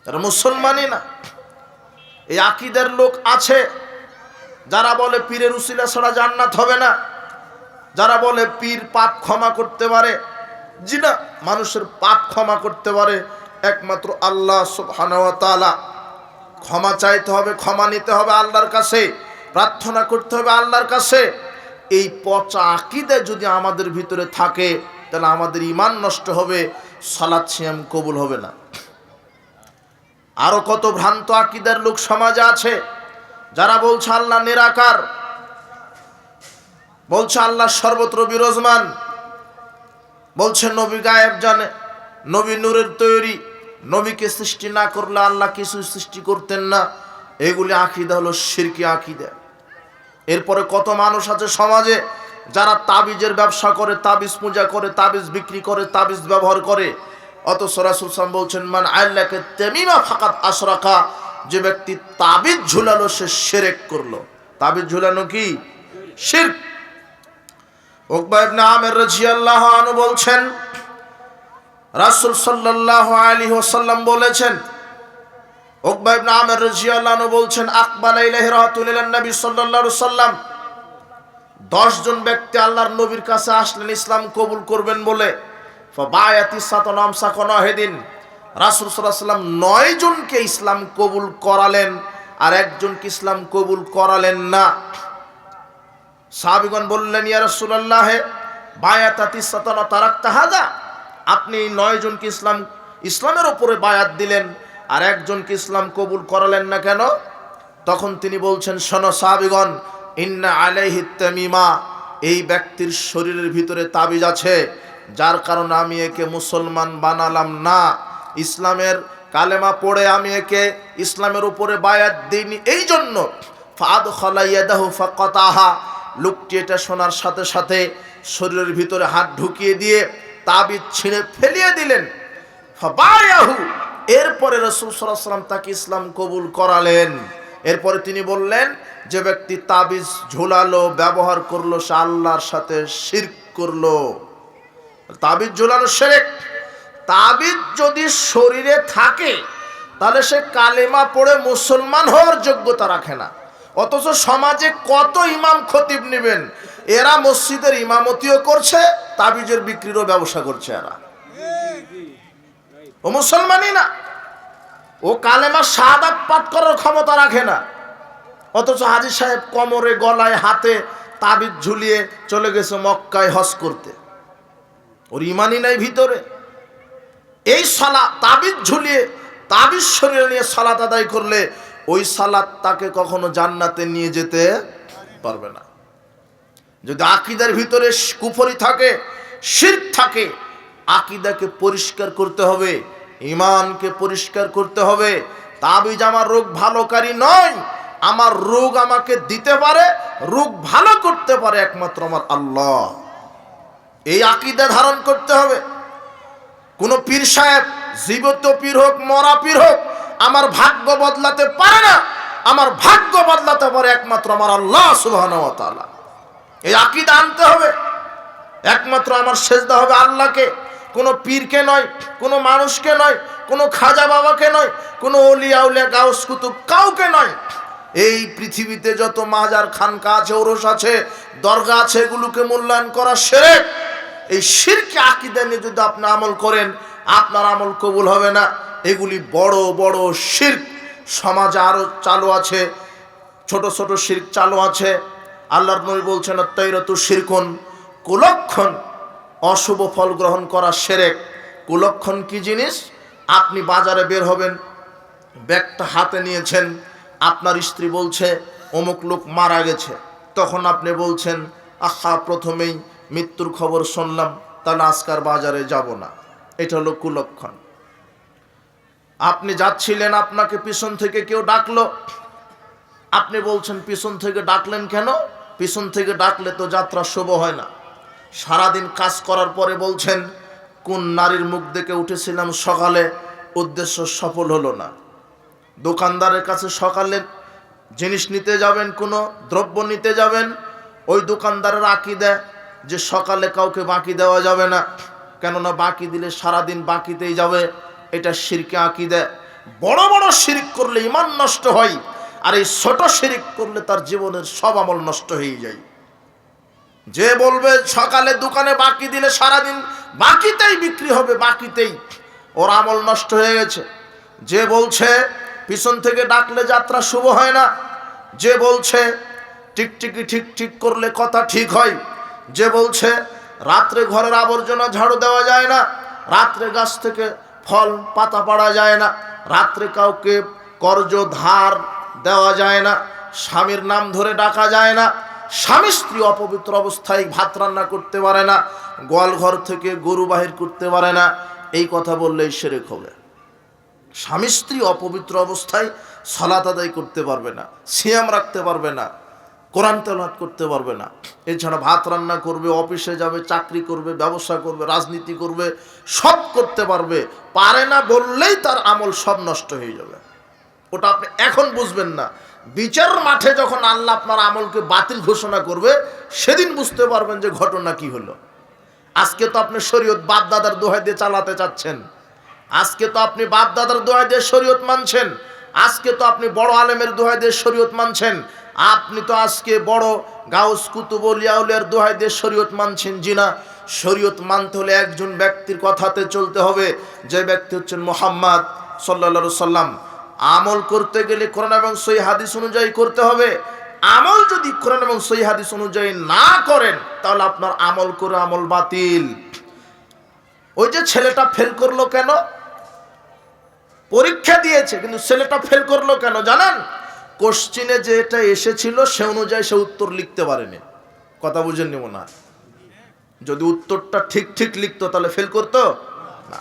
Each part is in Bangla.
তারা মুসলমানই না। এই আকীদার লোক আছে যারা বলে পীরের উসিলা ছাড়া জান্নাত হবে না, যারা বলে পীর পাপ ক্ষমা করতে পারে। জি না, মানুষের পাপ ক্ষমা করতে পারে একমাত্র আল্লাহ সুবহানাহু ওয়া তাআলা। ক্ষমা চাইতে হবে, ক্ষমা নিতে হবে আল্লাহর কাছে, প্রার্থনা করতে হবে আল্লাহর কাছে। এই পচা আকীদা যদি আমাদের ভিতরে থাকে তাহলে আমাদের ঈমান নষ্ট হবে, সালাত সিয়াম কবুল হবে না। আরো কত ভ্রান্ত আকীদার লোক সমাজে আছে যারা বলছে আল্লাহ নিরাকার, বলছে আল্লাহ সর্বত্র বিরাজমান, বলছে নবী গায়েব জানে, নবী নূরের তৈরি, নবীকে সৃষ্টি না করলে আল্লাহ কিছু সৃষ্টি করতেন না। এগুলি আকীদা হলো শিরকি আকীদা। এরপরে কত মানুষ আছে সমাজে যারা তাবিজের ব্যবসা করে, তাবিজ পূজা করে, তাবিজ বিক্রি করে, তাবিজ ব্যবহার করে। অথচ রাসূল সাল্লাল্লাহু আলাইহি ওয়াসাল্লাম বলছেন মান আল্লাকে তামিমা ফাকাত আশরাকা, যে ব্যক্তি তাবিজ ঝুলালো সে শিরক করলো। তাবিজ ঝুলানো কি? শিরক। উকবা ইবনে আমির রাদিয়াল্লাহু আনহু বলছেন রাসূল সাল্লাল্লাহু আলাইহি ওয়াসাল্লাম বলেছেন, উকবা ইবনে আমির রাদিয়াল্লাহু আনহু বলছেন আকবালা ইলাইহি রাসূলুল্লাহ নবী সাল্লাল্লাহু আলাইহি ওয়াসাল্লাম, 10 জন ব্যক্তি আল্লাহর নবীর কাছে আসলেন ইসলাম কবুল করবেন বলে। ফাবায়াতি সাতনাম সাকনাহিদিন, রাসূল সাল্লাল্লাহু আলাইহি ওয়াসাল্লাম 9 জনকে ইসলাম কবুল করালেন আর একজনকে ইসলাম কবুল করালেন না। সাহাবীগণ বললেন ইয়া রাসূলুল্লাহ বায়াতাতি সাতনা তারাকতা হাদা, আপনি 9 জনকে ইসলামের উপরে বায়াত দিলেন আর একজনকে ইসলাম কবুল করালেন না কেন? তখন তিনি বলছেন শোনো সাহাবীগণ, ইন্না আলাইহি তামিমা, এই ব্যক্তির শরীরের ভিতরে তাবিজ আছে, যার কারণে আমি একে মুসলমান বানালাম না। ইসলামের কালেমা পড়ে আমি একে ইসলামের উপরে বায়াত দিইনি এই জন্য। ফাদখালা ইয়াদাহু ফাকাতাহা, লোকটি এটা শোনার সাথে সাথে শরীরের ভিতরে হাত ঢুকিয়ে দিয়ে তাবিজ ছিঁড়ে ফেলিয়ে দিলেন। ফাবায়াহু, এরপরে রাসূল সাল্লাল্লাহু আলাইহি ওয়াসাল্লাম তাকে ইসলাম কবুল করালেন। এরপরে তিনি বললেন যে ব্যক্তি তাবিজ ঝুলালো, ব্যবহার করলো, সে আল্লাহর সাথে শিরক করলো। তাবিজ ঝুলানো শিরক। তাবিজ যদি শরীরে থাকে তাহলে সে কালেমা পড়ে মুসলমান হওয়ার যোগ্যতা রাখে না। অথচ সমাজে কত ইমাম খতিব নেবেন, এরা মসজিদের ইমামতিও করছে, তাবিজের বিক্রিরও ব্যবসা করছে। এরা ও মুসলমানই না, ও কালেমা শাহাদাত পাঠ করার ক্ষমতা রাখে না। অথচ হাজী সাহেব কোমরে, গলায়, হাতে তাবিজ ঝুলিয়ে চলে গেছে মক্কায় হজ করতে, ওর ইমানই নাই ভিতরে। এই সালাত তাবিজ ঝুলিয়ে, তাবিজ শরীরে নিয়ে সালাত আদায় করলে ওই সালাত তাকে কখনো জান্নাতে নিয়ে যেতে পারবে না। যদি আকীদার ভিতরে কুফরি থাকে, শিরক থাকে, আকীদাকে পরিষ্কার করতে হবে, ঈমানকে পরিষ্কার করতে হবে। তাবিজ আমার রোগ ভালোকারী নয়, আমার রোগ আমাকে দিতে পারে, রোগ ভালো করতে পারে একমাত্র আমার আল্লাহ। এই আকীদা ধারণ করতে হবে। কোন পীর সাহেব, জীবিত পীর হোক, মরা পীর হোক, আমার ভাগ্য বদলাতে পারে না। আমার ভাগ্য বদলাতে পারে একমাত্র আমার আল্লাহ সুবহানাহু ওয়া তাআলা। এই আকীদা আনতে হবে। একমাত্র আমার সেজদা হবে আল্লাহকে, কোনো পীরকে নয়, কোনো মানুষকে নয়, কোনো খাজা বাবাকে নয়, কোনো ওলিয়া উলিয়া গাউস কুতুব কাউকে নয়। এই পৃথিবীতে যত মাজার, খানকা আছে, ওরস আছে, দরগা আছে, এগুলোকে মূল্যায়ন করা শিরক। এই শিরকি আকীদা নিয়ে যদি আপনি আমল করেন, আপনার আমল কবুল হবে না। এগুলি বড় বড় শিরক সমাজে আরো চালু আছে, ছোট ছোট শিরক চালু আছে। আল্লাহর নবী বলছেন আত-তাইরাতু শিরকুন, কুলক্ষণ, অশুভ ফল গ্রহণ করা শিরক। কুলক্ষণ কি জিনিস? আপনি বাজারে বের হবেন, ব্যাগটা হাতে নিয়েছেন, আপনার স্ত্রী বলছে অমুক লোক মারা গেছে, তখন আপনি বলছেন আহা প্রথমেই মৃত্যুর খবর শুনলাম, তাহলে আজকার বাজারে যাব না। এটা হলো কুলক্ষণ। আপনি যাচ্ছিলেন, আপনাকে পিছন থেকে কেউ ডাকলো, আপনি বলছেন পিছন থেকে ডাকলেন কেন? পিছন থেকে ডাকলে তো যাত্রা শুভ হয় না। সারাদিন কাজ করার পরে বলছেন কোন নারীর মুখ দেখে উঠেছিলাম সকালে, উদ্দেশ্য সফল হলো না। দোকানদারের কাছে সকালে জিনিস নিতে যাবেন, কোনো দ্রব্য নিতে যাবেন, ওই দোকানদারের আকীদা যে সকালে কাউকে বাকি দেওয়া যাবে না, কেননা বাকি দিলে সারাদিন বাকিতেই যাবে, এটা শিরকি আকীদা। বড় বড় শিরক করলে ঈমান নষ্ট হয়, আর এই ছোট শিরক করলে তার জীবনের সব আমল নষ্ট হয়ে যায়। যে বলবে সকালে দোকানে বাকি দিলে সারাদিন বাকিতেই বিক্রি হবে, বাকিতেই, ওর আমল নষ্ট হয়ে গেছে। যে বলছে পিছন থেকে ডাকলে যাত্রা শুভ হয় না, যে বলছে টিকটিকি ঠিক ঠিক করলে কথা ঠিক হয়, যে বলছে রাত্রে ঘরের আবর্জনা ঝাড়ু দেওয়া যায় না, রাত্রে গাছ থেকে ফল পাতা পাড়া যায় না, রাত্রে কাউকে কর্জ ধার দেওয়া যায় না, স্বামীর নাম ধরে ডাকা যায় না, স্বামী স্ত্রী অপবিত্র অবস্থায় ভাত রান্না করতে পারে না, গোয়াল ঘর থেকে গরু বাহির করতে পারে না, এই কথা বললেই শিরক হবে। স্বামী স্ত্রী অপবিত্র অবস্থায় সালাত আদায় করতে পারবে না, সিয়াম রাখতে পারবে না, কোরআন তেলাওয়াত করতে পারবে না, এছাড়া ভাত রান্না করবে, অফিসে যাবে, চাকরি করবে, ব্যবসা করবে, রাজনীতি করবে, সব করতে পারবে, পারে না বললেই তার আমল সব নষ্ট হয়ে যাবে। ওটা আপনি এখন বুঝবেন না, বিচার মাঠে যখন আল্লাহ আপনার আমলকে বাতিল ঘোষণা করবে সেদিন বুঝতে পারবেন যে ঘটনা কি হলো। আজকে তো আপনি শরীয়ত বাপ দাদার দোহাই দিয়ে চালাতে চাচ্ছেন, আজকে তো আপনি বাপ দাদার দোহাই দিয়ে শরীয়ত মানছেন, আজকে তো আপনি বড় আলেমের দোহাই দিয়ে শরীয়ত মানছেন, আপনি তো আজকে বড় গাউস কুতুব ওলিয়া উলিয়ার দোহাই দিয়ে শরীয়ত মানছেন। জি না, শরীয়ত মানতে হলে একজন ব্যক্তির কথাতে চলতে হবে, যে ব্যক্তি হচ্ছেন মুহাম্মদ সাল্লাল্লাহু আলাইহি সাল্লাম। আমল করতে গেলে কোরআন এবং সহিহ হাদিস অনুযায়ী করতে হবে। আমল যদি কোরআন এবং সহিহ হাদিস অনুযায়ী না করেন তাহলে আপনার আমল করে আমল বাতিল। ওই যে ছেলেটা ফেল করলো কেন? পরীক্ষা দিয়েছে কিন্তু ছেলেটা ফেল করলো কেন জানেন? কোশ্চিনে যেটা এসেছিল সে অনুযায়ী সে উত্তর লিখতে পারেনি। কথা বুঝেন নিব না? যদি উত্তরটা ঠিক ঠিক লিখতো তাহলে ফেল করতো না।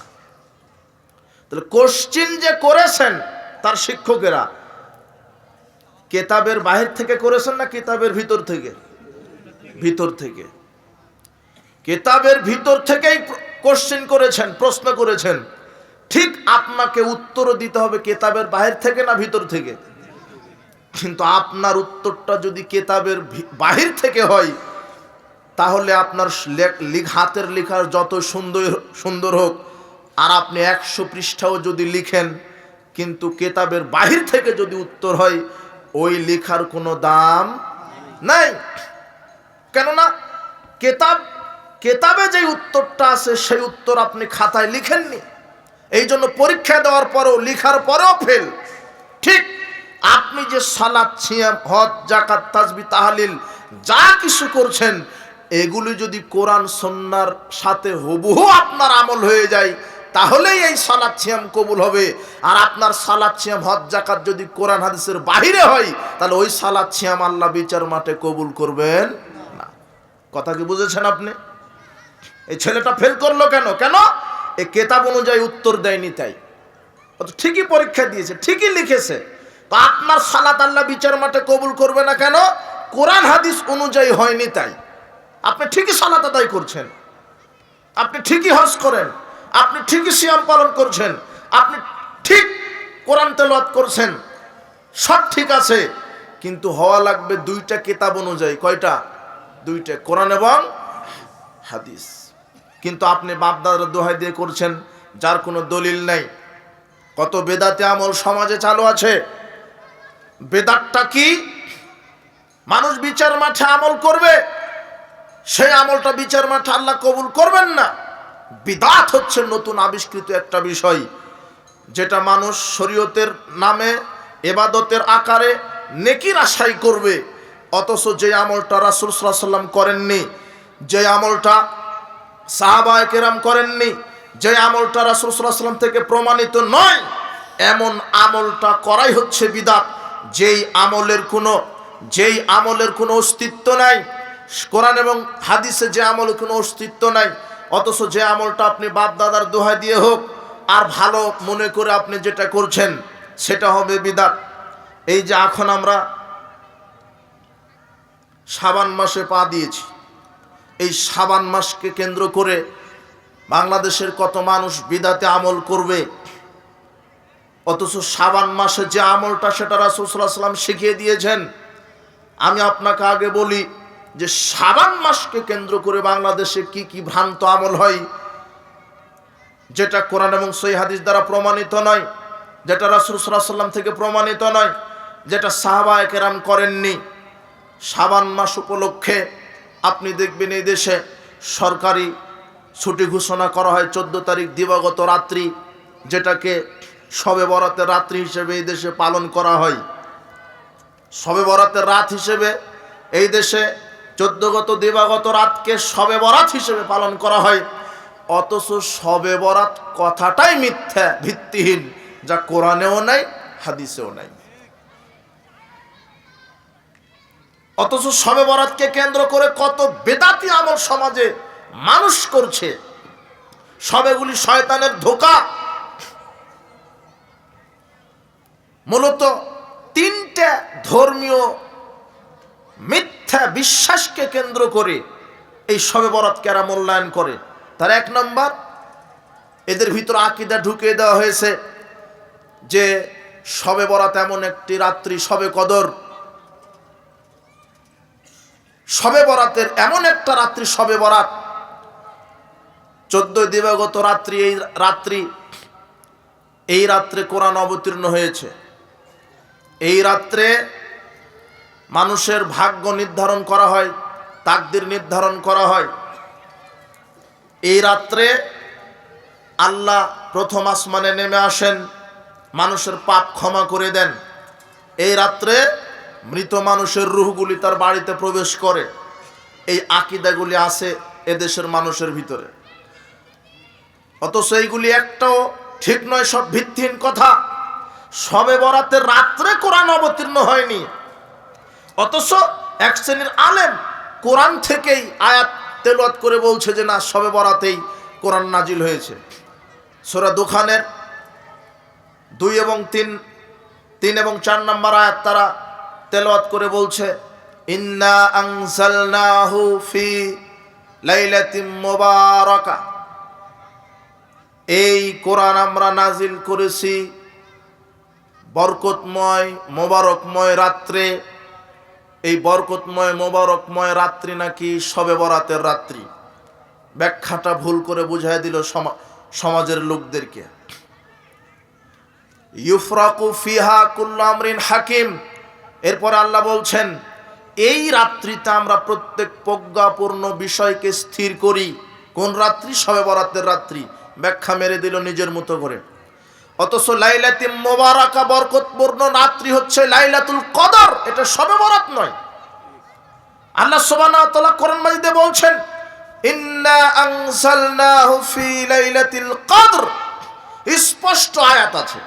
তাহলে কোশ্চিন যে করেছেন তার শিক্ষকেরা কিতাবের বাহির থেকে করেছেন না কিতাবের ভিতর থেকে? ভিতর থেকে। কিতাবের ভিতর থেকেই কোশ্চিন করেছেন, প্রশ্ন করেছেন। ঠিক আপনাকে উত্তর দিতে হবে কিতাবের বাহির থেকে না ভিতর থেকে। কিন্তু আপনার উত্তরটা যদি কিতাবের বাহির থেকে হয় তাহলে আপনার হাতের লেখার যত সুন্দর হোক আর আপনি 100 পৃষ্ঠাও যদি লিখেন, কিন্তু কিতাবের বাহির থেকে যদি উত্তর হয় ওই লেখার কোনো দাম নাই। কেননা কিতাবে যে উত্তরটা আছে সেই উত্তর আপনি খাতায় লিখেননি, এই জন্য পরীক্ষা দেওয়ার পরেও লিখার পরেও ফেল। ঠিক আপনি যে সালাত, সিয়াম, হজ, যাকাত, তাসবিহ, তাহলিল যা কিছু করছেন এগুলি যদি কোরআন সুন্নাহর সাথে হুবহু আপনার আমল হয়ে যায় তাহলেই এই সালাত সিয়াম কবুল হবে। আর আপনার সালাত সিয়াম হজ যাকাত যদি কোরআন হাদিসের বাহিরে হয় তাহলে ওই সালাত সিয়াম আল্লাহ বিচার মাঠে কবুল করবেন না। কথা কি বুঝেছেন আপনি? এই ছেলেটা ফেল করলো কেন? কেন এই কিতাব অনুযায়ী উত্তর দেয়নি তাই। ঠিকই পরীক্ষা দিয়েছে, ঠিকই লিখেছে, তো আপনার সালাত আল্লাহ বিচার মাঠে কবুল করবে না কেন? কোরআন হাদিস অনুযায়ী হয়নি তাই। আপনি ঠিকই সালাত আদায় করছেন, আপনি ঠিকই হজ করেন, আপনি ঠিকই সিয়াম পালন করছেন, আপনি ঠিক কোরআন তেলাওয়াত করছেন, সব ঠিক আছে, কিন্তু হওয়া লাগবে দুইটা কিতাব অনুযায়ী। কয়টা? দুইটা, কোরআন এবং হাদিস। কিন্তু আপনি বাপদাদার দোহাই দিয়ে করছেন যার কোনো দলিল নাই। কত বেদাতে আমল সমাজে চালু আছে। বেদাতটা কি? মানুষ বিচার মাঠে আমল করবে, সেই আমলটা বিচার মাঠে আল্লাহ কবুল করবেন না। বিদআত হচ্ছে নতুন আবিষ্কৃত একটা বিষয়, যেটা মানুষ শরীয়তের নামে ইবাদতের আকারে নেকির আশাই করবে, অথচ যে আমলটা রাসূল সাল্লাল্লাহু আলাইহি ওয়াসাল্লাম করেননি, যে আমলটা সাহাবায়ে কেরাম করেননি, যে আমলটা রাসূল সাল্লাল্লাহু আলাইহি ওয়াসাল্লাম থেকে প্রমাণিত নয়, এমন আমলটা করাই হচ্ছে বিদআত। যেই আমলের কোনো অস্তিত্ব নাই, কোরআন এবং হাদিসে যে আমলের কোনো অস্তিত্ব নাই, অথচ যে আমলটা আপনি বাপ দাদার দোহাই দিয়ে হোক আর ভালো মনে করে আপনি যেটা করছেন সেটা হবে বিদআত। এই যে এখন আমরা শাবান মাসে পা দিয়েছি, এই শাবান মাসকে কেন্দ্র করে বাংলাদেশের কত মানুষ বিদআতে আমল করবে, অথচ শাবান মাসে যে আমলটা সেটা রাসূল সাল্লাল্লাহু আলাইহি ওয়াসাল্লাম শিখিয়ে দিয়েছেন। আমি আপনাকে আগে বলি যে শাবান মাসকে কেন্দ্র করে বাংলাদেশে কি কি ভ্রান্ত আমল হয় যেটা কোরআন এবং সহিহ হাদিস দ্বারা প্রমাণিত নয়। যেটা রাসূল সাল্লাল্লাহু আলাইহি ওয়াসাল্লাম থেকে প্রমাণিত নয়, যেটা সাহাবায়ে কেরাম করেননি। শাবান মাস উপলক্ষে আপনি দেখবেন এই দেশে সরকারি ছুটি ঘোষণা করা হয় 14 তারিখ দিবাগত রাত্রি, যেটাকে শবে বরাতের রাত্রি হিসেবে এই দেশে পালন করা হয়। শবে বরাতের রাত হিসেবে এই দেশে 14 গত দিবাগত রাতকে শবে বরাত হিসেবে পালন করা হয়। অথচ শবে বরাত কথাটাই মিথ্যা, ভিত্তিহীন, যা কোরআনেও নাই, হাদিসেও নাই। অথচ শবে বরাতকে কেন্দ্র করে কত বেদাতি আমল সমাজে মানুষ করছে। সবেগুলি শয়তানের ধোঁকা। মূলত 3টে ধর্মীয় মিথ্যা বিশ্বাসকে কেন্দ্র করে এই শবে বরাতকে এরা মূল্যায়ন করে। তার 1 নম্বর, এদের ভিতর আকীদা ঢুকিয়ে দেওয়া হয়েছে যে শবে বরাত এমন একটি রাত্রি, শবে কদর, শবে বরাতের এমন একটা রাত্রি শবে বরাত, 14 দিবাগত রাত্রি, এই রাত্রে কোরআন অবতীর্ণ হয়েছে। এই রাত্রে মানুষের ভাগ্য নির্ধারণ করা হয়, তাকদীর নির্ধারণ করা হয়। এই রাত্রে আল্লাহ প্রথম আসমানে নেমে আসেন, মানুষের পাপ ক্ষমা করে দেন। এই রাত্রে মৃত মানুষের রূহগুলি তার বাড়িতে প্রবেশ করে। এই আকীদাগুলি আছে এদেশের মানুষের ভিতরে। অথচ এইগুলি একটাও ঠিক নয়, সব ভিত্তিহীন কথা। শবে বরাতের রাত্রে কোরআন অবতীর্ণ হয়নি, অথচ এক শ্রেণীর আলেম কোরআন থেকেই আয়াত তেলাওয়াত করে বলছে যে না, শবে বরাতেই কোরআন নাজিল হয়েছে। সূরা দুখানের 2 এবং 3 এবং 4 নম্বর আয়াত তারা তেলাওয়াত করে বলছে, ইন্না আনজালনাহু ফি লাইলাতিন মুবারাকা, এই কোরআন আমরা নাজিল করেছি বরকতময় মোবারকময় রাত্রে। এই বরকতময় মোবারকময় রাত্রি নাকি শবে বরাতের রাত্রি। ব্যাখ্যাটা ভুল করে বুঝাই দিল সমাজের লোকদেরকে। ইউফরাকু ফিহা কুল্লু আমরিন হাকিম। এরপর আল্লাহ বলছেন এই রাত্রিতে আমরা প্রত্যেক প্রজ্ঞাপূর্ণ বিষয়কে স্থির করি। কোন রাত্রি? শবে বরাতের রাত্রি। ব্যাখ্যা মেরে দিল নিজের মতো করে। অথচ লাইলাতুল মুবারাকা বরকতপূর্ণ রাত্রি হচ্ছে লাইলাতুল কদর, এটা শবে বরাত নয়। আল্লাহ সুবহানাহু ওয়া তাআলা কোরআন মাজিদে বলছেন ইন্না আনজালনাহু ফি লাইলাতিল কদর, স্পষ্ট আয়াত আছে।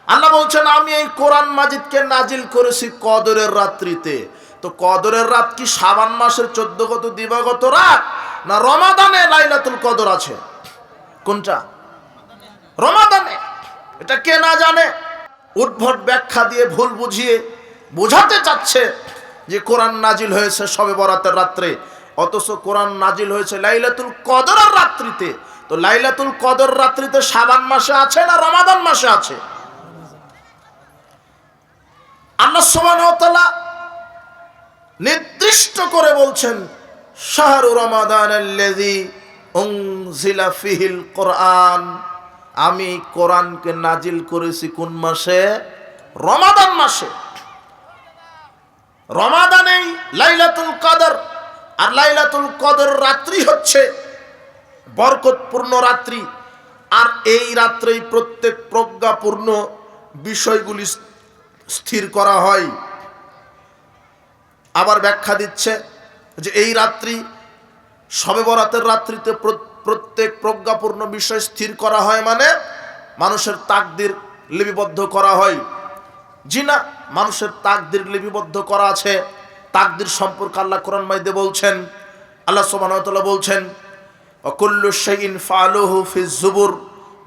আল্লাহ বলছেন আমি এই কোরআন মাজিদকে নাজিল করেছি কদরের রাত্রিতে। তো কদরের রাত কি শাবান মাসের 14 গত দিবাগত রাত, না রমাদানে লাইলাতুল কদর আছে? কোনটা? রমাদানে। এটা কে না জানে? উদ্ভট ব্যাখ্যা দিয়ে ভুল বুঝিয়ে বোঝাতে চাচ্ছে যে কোরআন নাজিল হয়েছে শবে বরাতের রাত্রে, অথচ কোরআন নাজিল হয়েছে লাইলাতুল কদরের রাত্রিতে। তো লাইলাতুল কদর রাত্রিতে শাবান মাসে আছে না রমাদান মাসে আছে? আল্লাহ সুবহানাহু ওয়া তাআলা নির্দিষ্ট করে বলছেন শাহরু রমাদানাল্লাযী উনজিলা ফিহিল কোরআন, আমি কোরআনকে নাজিল করেছি কোন মাসে? রমাদান মাসে। রমাদানেই লাইলাতুল কদর। আর লাইলাতুল কদর রাত্রি হচ্ছে বরকতপূর্ণ রাত্রি। আর এই রাত্রেই প্রত্যেক প্রজ্ঞাপূর্ণ বিষয়গুলি স্থির করা হয়। আবার ব্যাখ্যা দিচ্ছে যে এই রাত্রি শবে বরাতের রাত্রিতে প্রত্যেক প্রজ্ঞাপূর্ণ বিষয় স্থির করা হয়, মানে মানুষের তাকদীর লিপিবদ্ধ করা হয়। জি না, মানুষের তাকদীর লিপিবদ্ধ করা আছে। তাকদীর সম্পর্কে আল্লাহ কোরআন মাজিদে বলছেন, আল্লাহ সুবহানাহু ওয়া তাআলা বলছেন কুল্লু শাইইন ফাআলুহু ফিজ জুবুর,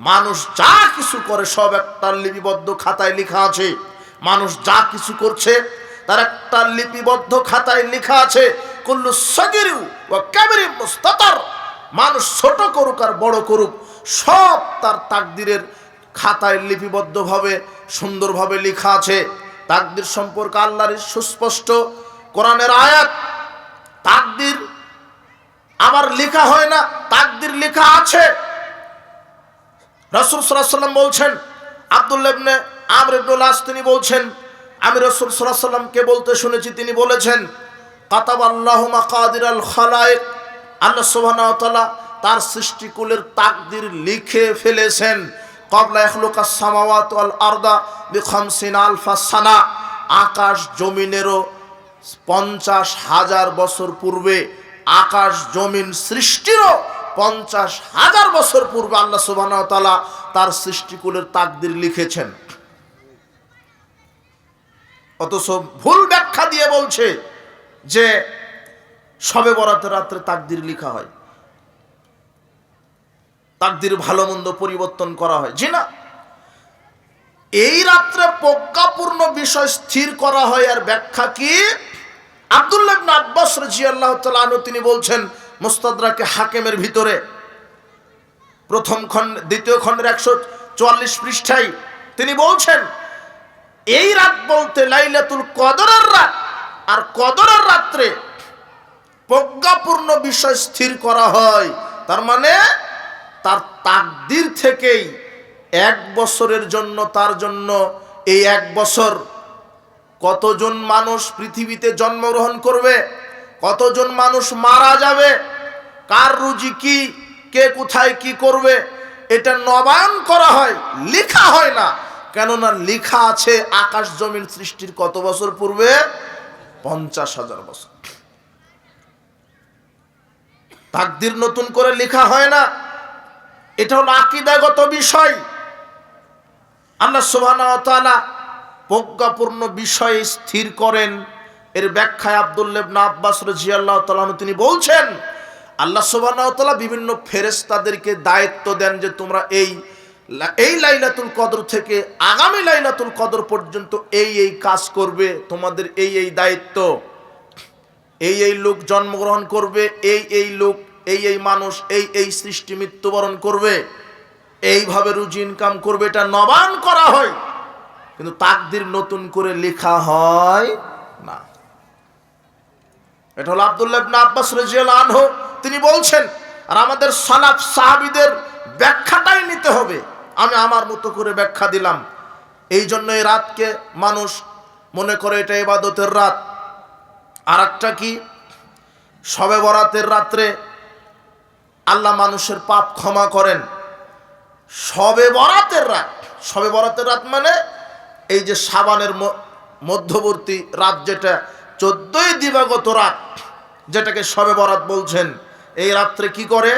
মানুষ যা কিছু করে সব একটা লিপিবদ্ধ খাতায় লেখা আছে। মানুষ যা কিছু করছে তার একটা লিপিবদ্ধ খাতায় লেখা আছে। কুল্লু সাগীরি ওয়া কাবীরিন মুস্তাতার, মানুষ ছোট করুক আর বড় করুক সব তার তাকদীরের খাতায় লিপিবদ্ধভাবে সুন্দরভাবে লেখা আছে। তাকদীর সম্পর্কে আল্লাহর সুস্পষ্ট কোরআনের আয়াত। তাকদীর আবার লেখা হয় না, তাকদীর লেখা আছে। রাসূল সাল্লাল্লাহু আলাইহি ওয়াসাল্লাম বলছেন আব্দুল্লাহ ইবনে আমর ইবনুল আস তিনি বলছেন, আমি রাসূল সাল্লাল্লাহু আলাইহি ওয়াসাল্লামকে বলতে শুনেছি, তিনি বলেছেন, কাতাবাল্লাহু মাকাদিরাল খালায়েক, আল্লাহ সুবহানাহু ওয়া তাআলা তার সৃষ্টিকুলের তাকদীর লিখে ফেলেছেন। ক্বাবলা ইখলুকাস সামাওয়াতি ওয়াল আরদা বি50 আলফা সানা, আকাশ জমিনেরও 50,000 বছর পূর্বে, আকাশ জমিন সৃষ্টিরও 50,000 বছর পূর্বে আল্লাহ সুবহানাহু ওয়া তাআলা তার সৃষ্টিকুলের তাকদীর লিখেছেন। অথচ ভুল ব্যাখ্যা দিয়ে বলছে যে শবে বরাতের রাত্রে তাকদীর লেখা হয়, তাকদীর ভালো মন্দ পরিবর্তন করা হয়। জি না, এই রাত্রে প্রজ্ঞাপূর্ণ বিষয় স্থির করা হয়। আর ব্যাখ্যা কি? আব্দুল্লাহ ইবনে আব্বাস রাদিয়াল্লাহু তাআলা আনহু তিনি বলছেন মুস্তাদরাকে হাকিমের ভিতরে প্রথম খণ্ড দ্বিতীয় খণ্ডের 144 পৃষ্ঠায় তিনি বলছেন, এই রাত বলতে লাইলাতুল কদরের রাত, আর কদরের রাত্রে প্রজ্ঞাপূর্ণ বিষয় স্থির করা হয়। তার মানে তার তাকদীর থেকেই 1 বছরের জন্য, তার জন্য এই 1 বছর কতজন মানুষ পৃথিবীতে জন্মগ্রহণ করবে, কতজন মানুষ মারা যাবে, কার রুজি কি, কে কোথায় কি করবে, এটা নবায়ন করা হয়, লেখা হয় না। কেননা লেখা আছে আকাশ জমিন সৃষ্টির কত বছর পূর্বে? 50,000 বছর। তাকদীর নতুন করে লেখা হয় না, এটা হলো আকীদাগত বিষয়। আল্লাহ সুবহানাহু ওয়া তাআলা প্রজ্ঞাপূর্ণ বিষয় স্থির করেন। এর ব্যাখ্যায় আব্দুল্লাহ ইবনে আব্বাস রাদিয়াল্লাহু তাআলা তিনি বলছেন, আল্লাহ সুবহানাহু ওয়া তাআলা বিভিন্ন ফেরেশতাদেরকে দায়িত্ব দেন যে তোমরা এই লাইলাতুল কদর থেকে আগামী লাইলাতুল কদর পর্যন্ত এই কাজ করবে, তোমাদের এই দায়িত্ব, এই লোক জন্মগ্রহণ করবে, এই লোক, এই মানুষ, এই সৃষ্টি মৃত্যুবরণ করবে, এইভাবে রুজি ইনকাম করবে, এটা নবায়ন করা হয়। কিন্তু তাকদীর নতুন করে লেখা হয় না। এটা হলো আব্দুল্লাহ ইবনে আব্বাস রাদিয়াল্লাহু আনহু তিনি বলছেন। আর আমাদের সালাফ সাহাবীদের ব্যাখ্যাটাই নিতে হবে। আমি আমার মতো করে ব্যাখ্যা দিলাম। এই জন্য এই রাতকে মানুষ মনে করে এটা ইবাদতের রাত। আর একটা কি, শবে বরাতের রাত্রে আল্লাহ মানুষের পাপ ক্ষমা করেন। শবে বরাতের রাত, শবে বরাতের রাত মানে এই যে শাবানের মধ্যবর্তী রাত, যেটা 14ই দিবাগত রাত, যেটাকে শবে বরাত বলছেন। এই রাত্রে কি করে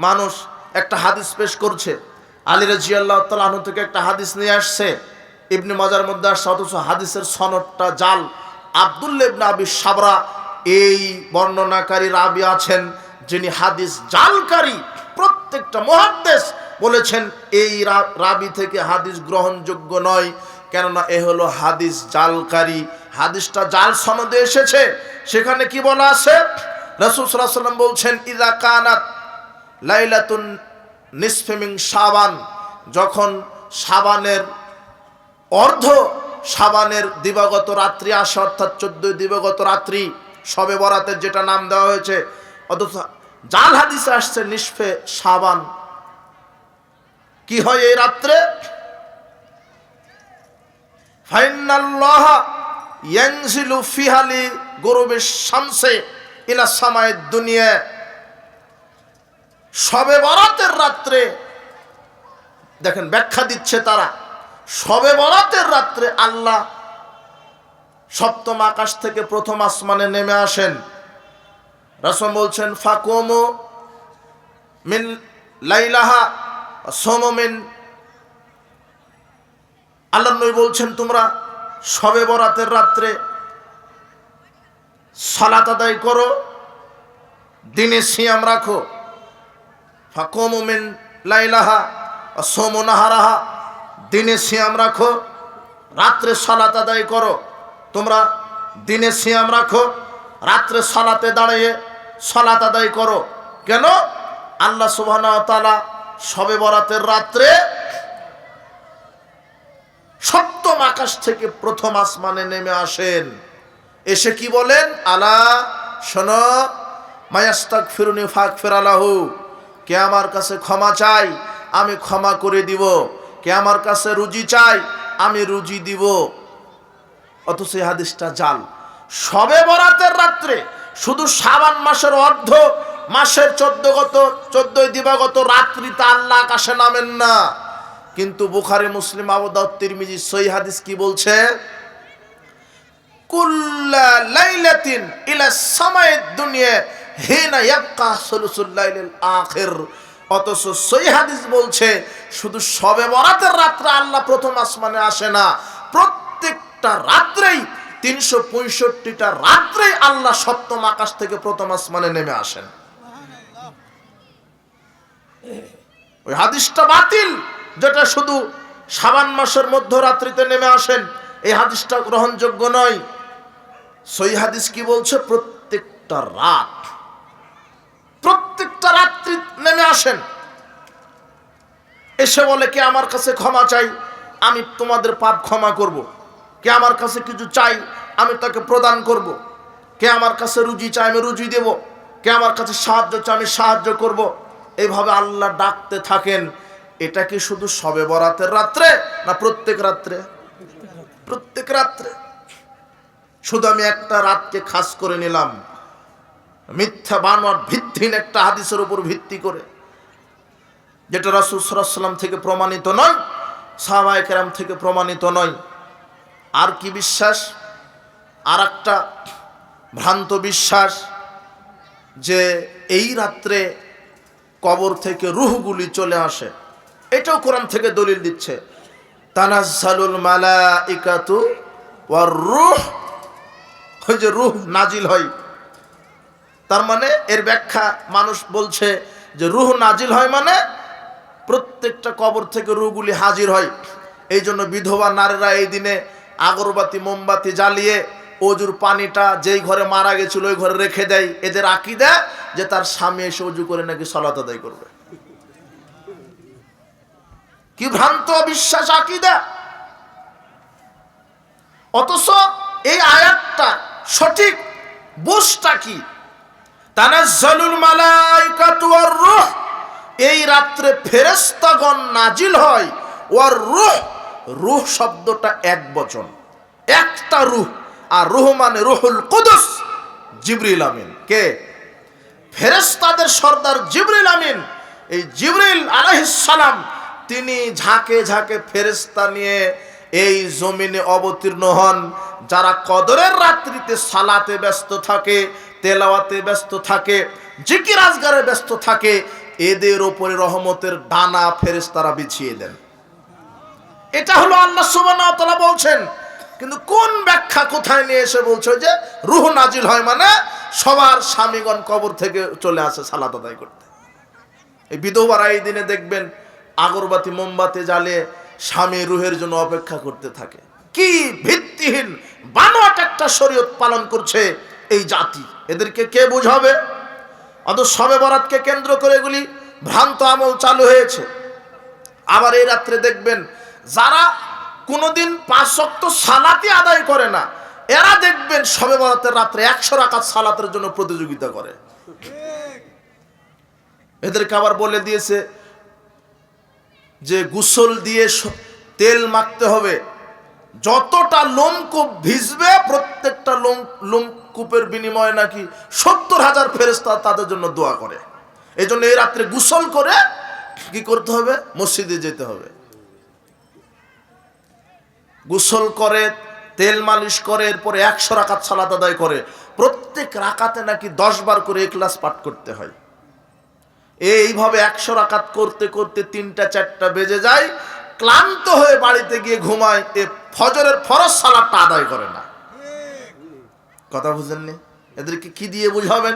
মানুষ? একটা হাদিস পেশ করছে, আলী রাদিয়াল্লাহু তাআলা আনহু থেকে একটা হাদিস নিয়ে আসছে, ইবনে মাজার মধ্যে আসছে, অথচ হাদিসের সনদটা জাল। আব্দুল্লাহ ইবনে আবি সাবরা এই বর্ণনাকারী রাবি আছেন, যিনি হাদিস জালকারী। প্রত্যেকটা মুহাদ্দিস বলেছেন এই রাবি থেকে হাদিস গ্রহণযোগ্য নয়, কেননা এ হলো হাদিস জালকারী। হাদিসটা জাল সনদে এসেছে। সেখানে কি বলা আছে? রাসূল সাল্লাল্লাহু আলাইহি ওয়াসাল্লাম বলছেন, ইযা কানাত লাইলাতুন নিসফি মিন শাবান, যখন শাবানের অর্ধ, শাবানের দিবাগত রাত্রি আসে, অর্থাৎ 14 দিবাগত রাত্রি, শবে বরাতের যেটা নাম দেওয়া হয়েছে, অথচ জাল হাদিসে আসছে নিসফে শাবান। কি হয় এই রাত্রে? ফাইনাল্লাহ ইয়ানজিলু ফিহা লি গুরুবিশ শামসে ইলা সামায়েদ দুনিয়া। শবে বরাতের রাত্রে, দেখেন ব্যাখ্যা দিচ্ছে তারা, শবে বরাতের রাত্রে আল্লাহ সপ্তম আকাশ থেকে প্রথম আসমানে নেমে আসেন। রাসূল বলছেন, ফাকুমু মিন লাইলাহা সুমু মিন, আল্লাহ নবী বলছেন তোমরা শবে বরাতের রাত্রে সালাত আদায় করো, দিনে সিয়াম রাখো। ফাকুমু মিন লাইলাহা সুমু নাহারাহা, দিনে সিয়াম রাখো, রাত্রে সালাত আদায় করো। তোমরা দিনে সিয়াম রাখো, রাত্রে সালাতে দাঁড়িয়ে সালাত আদায় করো। কেন? আল্লাহ সুবহানাহু ওয়া তাআলা শবে বরাতের রাত্রে সপ্তম আকাশ থেকে প্রথম আসমানে নেমে আসেন। এসে কি বলেন? আলা শোনো, মায়াস্তাগফিরুনি ফাগফির লাহু, কে আমার কাছে ক্ষমা চাই আমি ক্ষমা করে দিব, কে আমার কাছে রুজি চাই আমি রুজি দিব, অথচ এই হাদিসটা জাল। শবে বরাতের রাত্রে শুধু শাবান মাসের অর্ধ মাসের 14 দিবাগত রাত্রিতে আল্লাহ আকাশে নামেন না। কিন্তু বুখারী, মুসলিম, আবু দাউদ, তিরমিজি সহিহ হাদিস কি বলছে? কুল্লা লাইলাতিন ইলা সামাইদ দুনিয়া হিনা ইয়াবকা সুলুসুল লাইলিল আখির। অথচ সহিহ হাদিস বলছে শুধু শবে বরাতের রাত্রে আল্লাহ প্রথম আসমানে আসে না, প্রত্যেকটা রাত্রেই 365টা রাত্রেই আল্লাহ সপ্তম আকাশ থেকে প্রথম আসমানে নেমে আসেন। ওই হাদিসটা বাতিল, যেটা শুধু শাবান মাসের মধ্যরাত্রিতে নেমে আসেন, এই হাদিসটা গ্রহণযোগ্য নয়। সহিহ হাদিস কি বলছে? প্রত্যেকটা রাত্রি নেমে আসেন, এসে বলে কে আমার কাছে ক্ষমা চাই আমি তোমাদের পাপ ক্ষমা করব, কে আমার কাছে কিছু চাই আমি তাকে প্রদান করব, কে আমার কাছে রুজি চাই আমি রুজি দেব, কে আমার কাছে সাহায্য চাই আমি সাহায্য করব। এইভাবে আল্লাহ ডাকতে থাকেন। এটা কি শুধু শবে বরাতের রাত্রে না প্রত্যেক রাত্রে? প্রত্যেক রাত্রে। শুধু আমি একটা রাতকে খাস করে নিলাম মিথ্যা বানোয়ার ভিত্তিহীন একটা হাদিসের উপর ভিত্তি করে, যেটা রাসূল সাল্লাল্লাহু আলাইহি ওয়াসাল্লাম থেকে প্রমাণিত নয়, সাহাবায়ে কেরাম থেকে প্রমাণিত নয়। আর কি বিশ্বাস? আর একটা ভ্রান্ত বিশ্বাস যে এই রাত্রে কবর থেকে রূহগুলি চলে আসে। এটাও কোরআন থেকে দলিল দিচ্ছে, তানাজ্জালুল মালাইকাতু ওয়ার রূহ, ওই যে রূহ নাজিল হয়। তার মানে এর ব্যাখ্যা মানুষ বলছে যে রূহ নাজিল হয় মানে প্রত্যেকটা কবর থেকে রূহগুলি হাজির হয়। এই জন্য বিধবা নারীরা এই দিনে আগরবাতি মোমবাতি জ্বালিয়ে অজুর পানিটা যেই ঘরে মারা গেছিল ওই ঘরে রেখে দেয়। এদের আকীদা যে তার স্বামী এসে অজু করে নাকি সালাত আদায় করবে। কি ভ্রান্ত বিশ্বাস, আকীদা! অথচ এই আয়াতটা সঠিক বুঝটা কি? তানাজ্জালুল মালাইকাতু ওয়ার রূহ, এই রাত্রে ফেরেশতাগণ নাজিল হয়। ওয়ার রূহ, রূহ শব্দটা একবচন, একটা রূহ। আর রূহ মানে রূহুল কুদুস, জিবরিল আমিন। কে? ফেরেশতাদের সর্দার জিবরিল আমিন। এই জিবরিল আলাইহিস সালাম তিনি ঝাঁকে ঝাঁকে ফেরেশতা নিয়ে এই জমিনে অবতীর্ণ হন। যারা কদরের রাত্রিতে সালাতে ব্যস্ত থাকে, তেলাওয়াতে ব্যস্ত থাকে, জিকির আজগারে ব্যস্ত থাকে, এদের উপরে রহমতের ডানা ফেরেশতারা বিছিয়ে দেন। এটা হলো আল্লাহ সুবহানাহু ওয়া তাআলা বলছেন। কিন্তু কোন ব্যাখ্যা কোথায় নিয়ে এসে বলছে যে রূহ নাজিল হয় মানে সবার স্বামীগণ কবর থেকে চলে আসে সালাত আদায় করতে। এই বিধবারা এই দিনে দেখবেন আগরবাতি মোমবাতি জ্বালিয়ে স্বামী রূহের জন্য অপেক্ষা করতে থাকে। কি ভিত্তিহীন বানোয়াট একটা শরীয়ত পালন করছে এই জাতি, এদেরকে কে বুঝাবে? অথচ শবে বরাতকে কেন্দ্র করে এগুলি ভ্রান্ত আমল চালু হয়েছে। আবার এই রাত্রে দেখবেন যারা কোনোদিন 5 ওয়াক্ত সালাতই আদায় করে না, এরা দেখবেন শবে বরাতের রাত্রে 100 রাকাত সালাতের জন্য প্রতিযোগিতা করে। এদেরকে আবার বলে দিয়েছে যে গোসল দিয়ে তেল মাখতে হবে, যতটা লোমকূপ ভিজবে প্রত্যেকটা লোমকূপের বিনিময়ে নাকি 70,000 ফেরেশতা তাদের জন্য দোয়া করে। এই জন্য এই রাত্রে গোসল করে কি করতে হবে? মসজিদে যেতে হবে। গোসল করে, তেল মালিশ করে, এরপরে 100 রাকাত সালাত আদায় করে। প্রত্যেক রাকাতে নাকি 10 বার করে ইখলাস পাঠ করতে হয়। এইভাবে 100 রাকাত করতে করতে 3টা-4টা বেজে যায়, ক্লান্ত হয়ে বাড়িতে গিয়ে ঘুমায়। ফজরের ফরজ সালাতটা আদায় করে না। কথা বুঝেননি? এদেরকে কি দিয়ে বুঝাবেন?